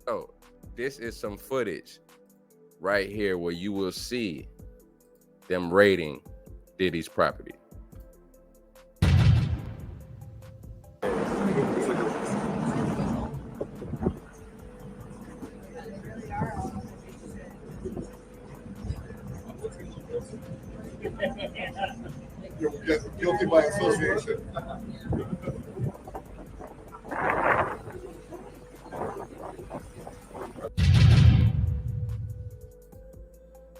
So this is some footage right here where you will see them raiding Diddy's property. You're guilty by association.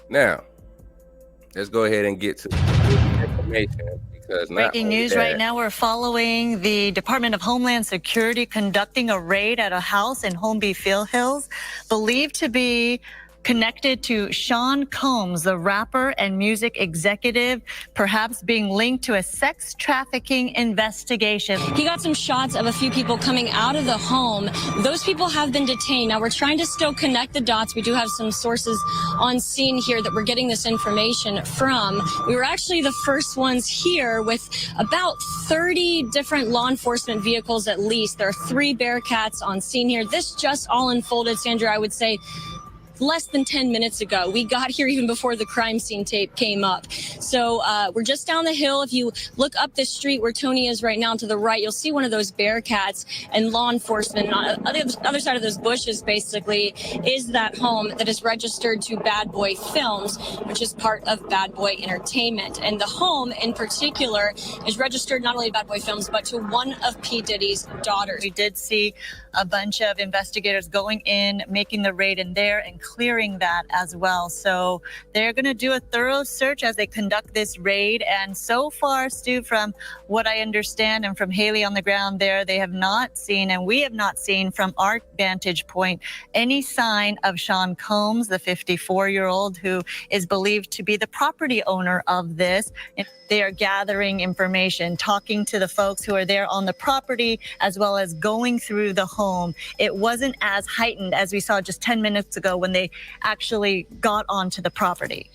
Now, let's go ahead and get to the information because not Breaking only news that, right now, we're following the Department of Homeland Security conducting a raid at a house in Holmby Hills, believed to be connected to Sean Combs, the rapper and music executive, perhaps being linked to a sex trafficking investigation. He got some shots of a few people coming out of the home. Those people have been detained. Now, we're trying to still connect the dots. We do have some sources on scene here that we're getting this information from. We were actually the first ones here with about 30 different law enforcement vehicles at least. There are 3 Bearcats on scene here. This just all unfolded, Sandra, I would say, less than 10 minutes ago. We got here even before the crime scene tape came up. So we're just down the hill. If you look up this street where Tony is right now to the right, you'll see one of those Bearcats and law enforcement. On the other side of those bushes, basically, is that home that is registered to Bad Boy Films, which is part of Bad Boy Entertainment. And the home in particular is registered not only to Bad Boy Films, but to one of P. Diddy's daughters. We did see a bunch of investigators going in, making the raid in there and clearing that as well. So they're going to do a thorough search as they conduct this raid. And so far, Stu, from what I understand and from Haley on the ground there, they have not seen, and we have not seen from our vantage point, any sign of Sean Combs, the 54-year-old who is believed to be the property owner of this. They are gathering information, talking to the folks who are there on the property, as well as going through the home. It wasn't as heightened as we saw just 10 minutes ago when they actually got onto the property.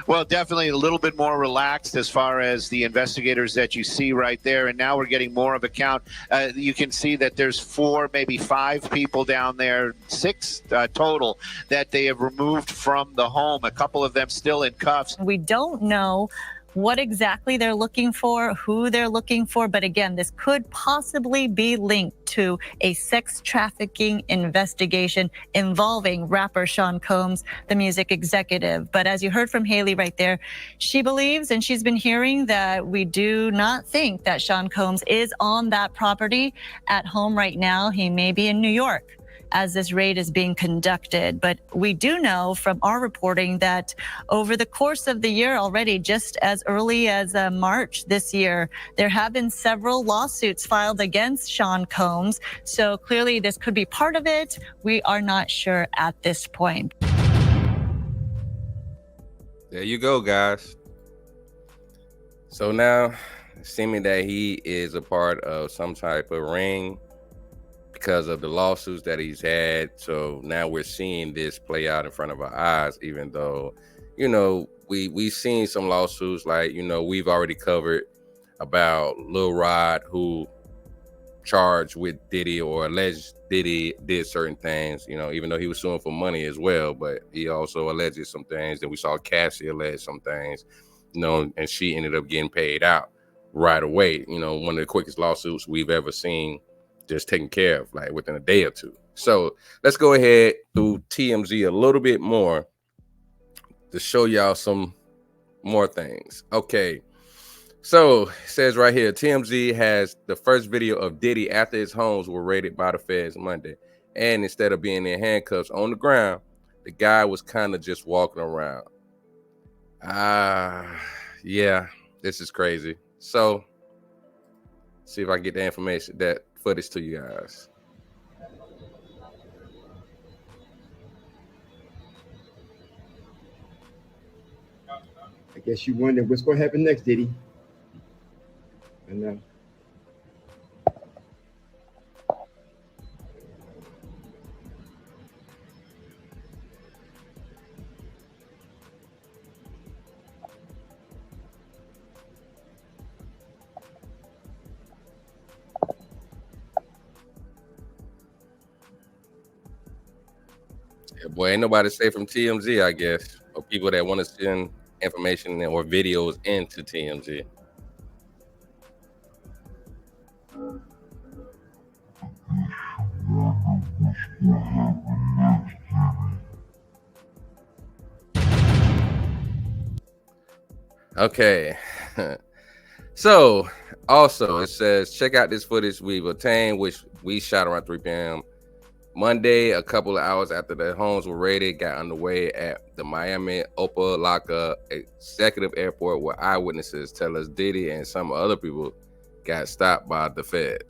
Well, definitely a little bit more relaxed as far as the investigators that you see right there. And now we're getting more of a count. You can see that there's 4, maybe 5 people down there, 6 total that they have removed from the home. A couple of them still in cuffs. We don't know what exactly they're looking for, who they're looking for. But again, this could possibly be linked to a sex trafficking investigation involving rapper Sean Combs, the music executive. But as you heard from Haley right there, she believes, and she's been hearing, that we do not think that Sean Combs is on that property at home right now. He may be in New York as this raid is being conducted. But we do know from our reporting that over the course of the year already, just as early as March this year, there have been several lawsuits filed against Sean Combs. So clearly this could be part of it. We are not sure at this point. There you go, guys. So now, seeming that he is a part of some type of ring because of the lawsuits that he's had. So now we're seeing this play out in front of our eyes, even though, you know, we've seen some lawsuits, like, you know, we've already covered about Lil Rod, who charged with Diddy or alleged Diddy did certain things, you know, even though he was suing for money as well, but he also alleged some things. And we saw Cassie allege some things, you know, and she ended up getting paid out right away. You know, one of the quickest lawsuits we've ever seen, just taken care of, like within a day or two. So let's go ahead through TMZ a little bit more to show y'all some more things. Okay, so it says right here, TMZ has the first video of Diddy after his homes were raided by the feds Monday, and instead of being in handcuffs on the ground, the guy was kind of just walking around. Yeah, this is crazy. So see if I can get the information, that footage to you guys. I guess you wonder what's going to happen next, Diddy. I know. Yeah, boy, ain't nobody safe from TMZ, I guess, or people that want to send information or videos into TMZ. Okay. So, also, it says, check out this footage we've obtained, which we shot around 3 p.m. Monday, a couple of hours after the homes were raided, got underway at the Miami Opa-locka Executive Airport, where eyewitnesses tell us Diddy and some other people got stopped by the feds.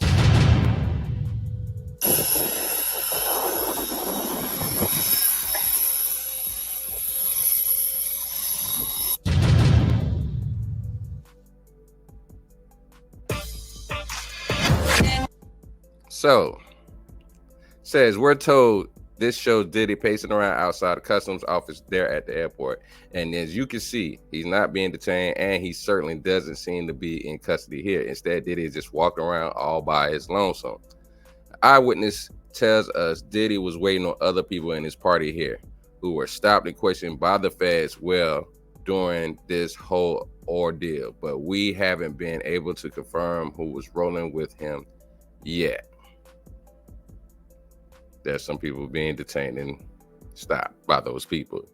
So, says we're told this shows Diddy pacing around outside the customs office there at the airport. And as you can see, he's not being detained, and he certainly doesn't seem to be in custody here. Instead, Diddy is just walking around all by his lonesome. Eyewitness tells us Diddy was waiting on other people in his party here who were stopped and questioned by the feds during this whole ordeal. But we haven't been able to confirm who was rolling with him yet. There's some people being detained and stopped by those people.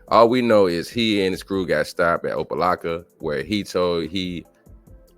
All we know is he and his crew got stopped at Opa-locka, where he told he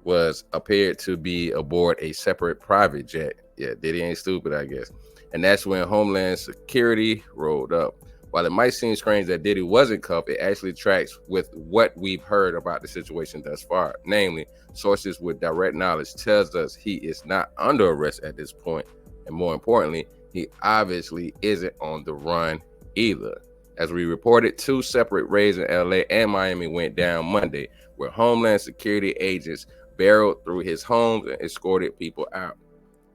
was appeared to be aboard a separate private jet. Yeah, Diddy ain't stupid, I guess. And that's when Homeland Security rolled up. While it might seem strange that Diddy wasn't cuffed, it actually tracks with what we've heard about the situation thus far. Namely, sources with direct knowledge tells us he is not under arrest at this point. And more importantly, he obviously isn't on the run either. As we reported, 2 separate raids in LA and Miami went down Monday, where Homeland Security agents barreled through his homes and escorted people out.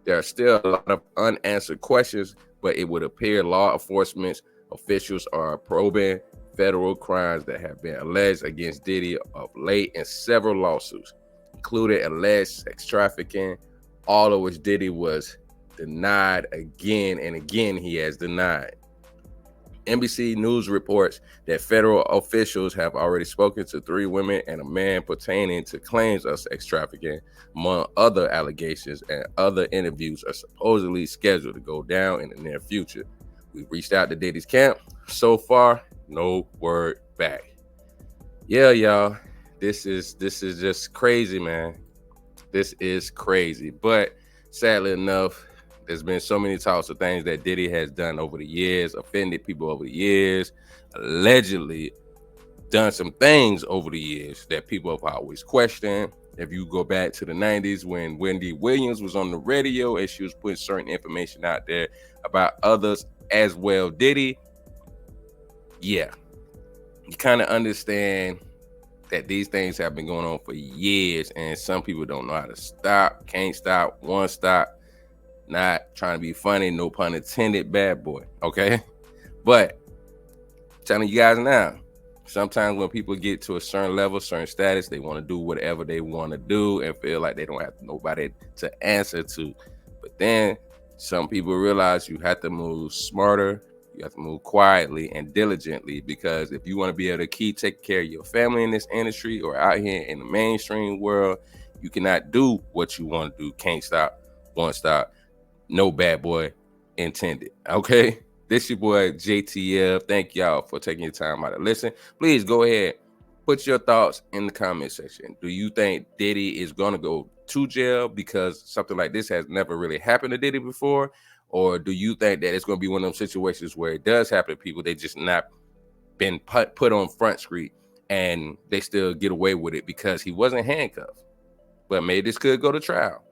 There are still a lot of unanswered questions, but it would appear law enforcement officials are probing federal crimes that have been alleged against Diddy of late in several lawsuits, including alleged sex trafficking, all of which Diddy was denied again and again. He has denied. NBC News reports that federal officials have already spoken to 3 women and a man pertaining to claims of sex trafficking, among other allegations, and other interviews are supposedly scheduled to go down in the near future. We've reached out to Diddy's camp. So far, no word back. Yeah, y'all, this is just crazy, man. This is crazy. But sadly enough, there's been so many talks of things that Diddy has done over the years, offended people over the years, allegedly done some things over the years that people have always questioned. If you go back to the 90s when Wendy Williams was on the radio and she was putting certain information out there about others as well, Diddy, yeah, you kind of understand that these things have been going on for years, and some people don't know how to stop, can't stop, won't stop. Not trying to be funny, no pun intended, bad boy, okay? But telling you guys now, sometimes when people get to a certain level, certain status, they want to do whatever they want to do and feel like they don't have nobody to answer to. But then some people realize you have to move smarter, you have to move quietly and diligently, because if you want to be able to keep taking care of your family in this industry or out here in the mainstream world, you cannot do what you want to do. Can't stop, won't stop. No bad boy intended. Okay, this your boy JTF. Thank y'all for taking your time out to listen. Please go ahead, put your thoughts in the comment section. Do you think Diddy is gonna go to jail because something like this has never really happened to Diddy before, or do you think that it's gonna be one of those situations where it does happen to people, they just not been put on Front Street and they still get away with it because he wasn't handcuffed? But maybe this could go to trial.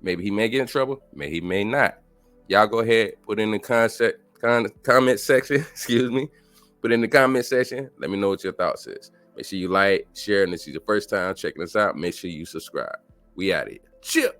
Maybe he may get in trouble. Maybe he may not. Y'all go ahead, put in the comment section. Excuse me. Put in the comment section. Let me know what your thoughts is. Make sure you like, share, and this is your first time checking us out. Make sure you subscribe. We out of here. Chill.